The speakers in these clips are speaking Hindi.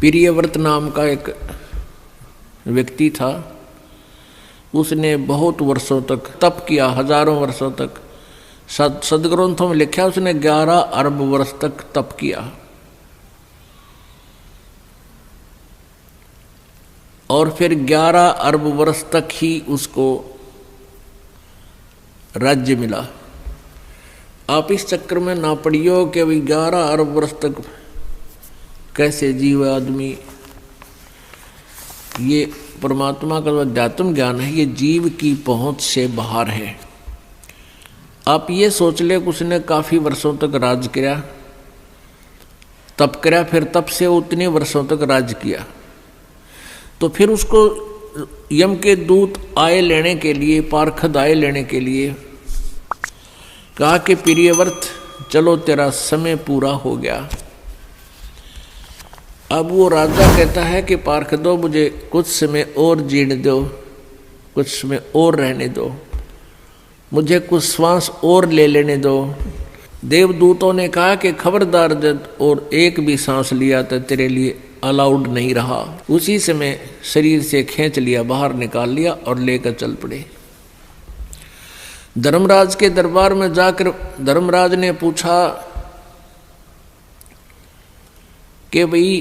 प्रियव्रत नाम का एक व्यक्ति था। उसने बहुत वर्षों तक तप किया, हजारों वर्षों तक। सदग्रंथों में लिखा उसने 11 अरब वर्ष तक तप किया। और फिर 11 अरब वर्ष तक ही उसको राज्य मिला। आप इस चक्कर में ना पड़ियो कि भाई 11 अरब वर्ष तक कैसे जीव आदमी। ये परमात्मा का जो अध्यात्म ज्ञान है ये जीव की पहुंच से बाहर है। आप ये सोच ले कि उसने काफी वर्षों तक राज किया, तप किया, फिर तप से उतने वर्षों तक राज किया। तो फिर उसको यम के दूत आए लेने के लिए, पार्षद आए लेने के लिए कहा कि प्रियव्रत चलो तेरा समय पूरा हो गया। अब वो राजा कहता है कि पार्षदों मुझे कुछ समय और जीने दो, कुछ समय और रहने दो, मुझे कुछ श्वास और ले लेने दो। देवदूतों ने कहा कि खबरदार जब और एक भी सांस लिया तो तेरे लिए अलाउड नहीं रहा। उसी समय शरीर से खींच लिया, बाहर निकाल लिया और लेकर चल पड़े। धर्मराज के दरबार में जाकर धर्मराज ने पूछा कि भाई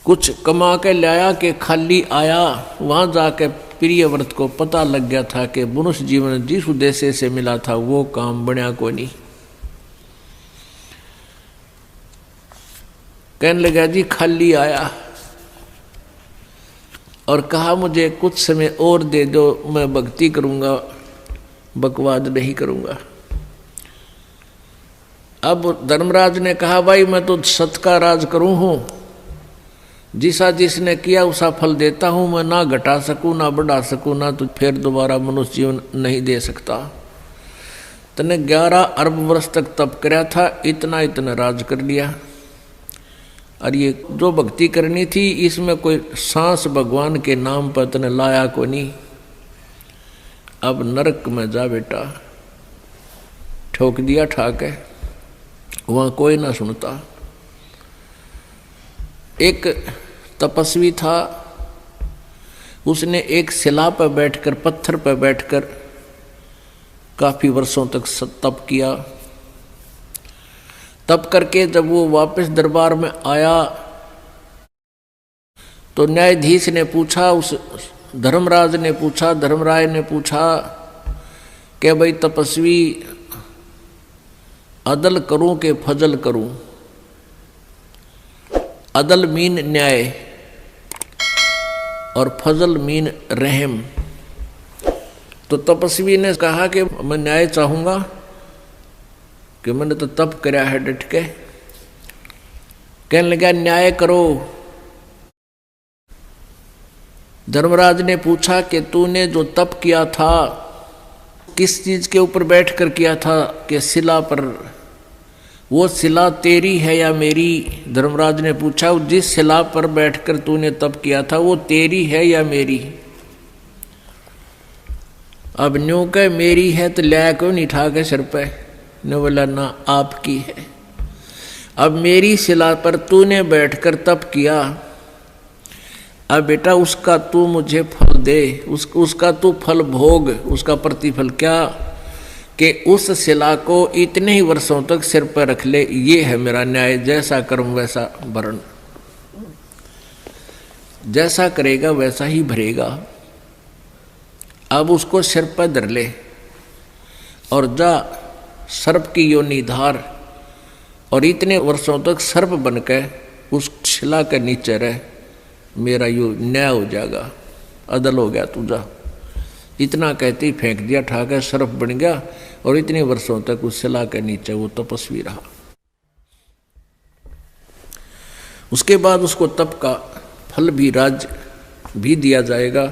कुछ कमा के लाया कि खाली आया। वहां जाकर प्रियव्रत को पता लग गया था कि मनुष्य जीवन जिस उद्देश्य से मिला था वो काम बना को नहीं। कहने लगा जी खाली आया और कहा मुझे कुछ समय और दे दो, मैं भक्ति करूंगा, बकवाद नहीं करूंगा। अब धर्मराज ने कहा भाई मैं तो सत का राज करूं हूं, जिसा जिसने किया उसा फल देता हूं, मैं ना घटा सकूं ना बढ़ा सकूं, ना तो फिर दोबारा मनुष्य जीवन नहीं दे सकता। तने 11 अरब वर्ष तक तप कराया था, इतना इतना राज कर लिया। और ये जो भक्ति करनी थी इसमें कोई सांस भगवान के नाम पर तने लाया को नहीं। अब नरक में जा बेटा, ठोक दिया ठाक है, वहां कोई ना सुनता। एक तपस्वी था, उसने एक शिला पर बैठकर, पत्थर पर बैठकर काफी वर्षों तक तप किया। तप करके जब वो वापस दरबार में आया तो न्यायाधीश ने पूछा, उस धर्मराज ने पूछा, धर्मराय ने पूछा कि भाई तपस्वी अदल करूं कि फजल करूं। अदल मीन न्याय और फजल मीन रहम। तो तपस्वी ने कहा कि मैं न्याय चाहूंगा कि मैंने तो तप कराया है डट के। कहने लगा न्याय करो। धर्मराज ने पूछा कि तूने जो तप किया था किस चीज के ऊपर बैठकर किया था? कि शिला पर। वो शिला तेरी है या मेरी? धर्मराज ने पूछा जिस शिला पर बैठकर तूने तप किया था वो तेरी है या मेरी? अब न्यू कह मेरी है तो लिया क्यों नहीं ठा के सिर पे? ने बोला ना आपकी है। अब मेरी शिला पर तूने बैठकर तप किया, अब बेटा उसका तू मुझे फल दे, उसका तू फल भोग। उसका प्रतिफल क्या? कि उस शिला को इतने ही वर्षों तक सिर पर रख ले, ये है मेरा न्याय। जैसा कर्म वैसा भरण, जैसा करेगा वैसा ही भरेगा। अब उसको सिर पर धर ले और जा सर्प की योनि धार, और इतने वर्षों तक सर्प बनकर उस शिला के नीचे रह, मेरा यो न्याय हो जाएगा, अदल हो गया तुझा। इतना कहते ही फेंक दिया, ठाकर सर्प बन गया और इतने वर्षों तक उस शिला के नीचे वो तपस्वी रहा। उसके बाद उसको तप का फल भी, राज भी दिया जाएगा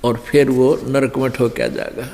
और फिर वो नरक में ठोका जाएगा।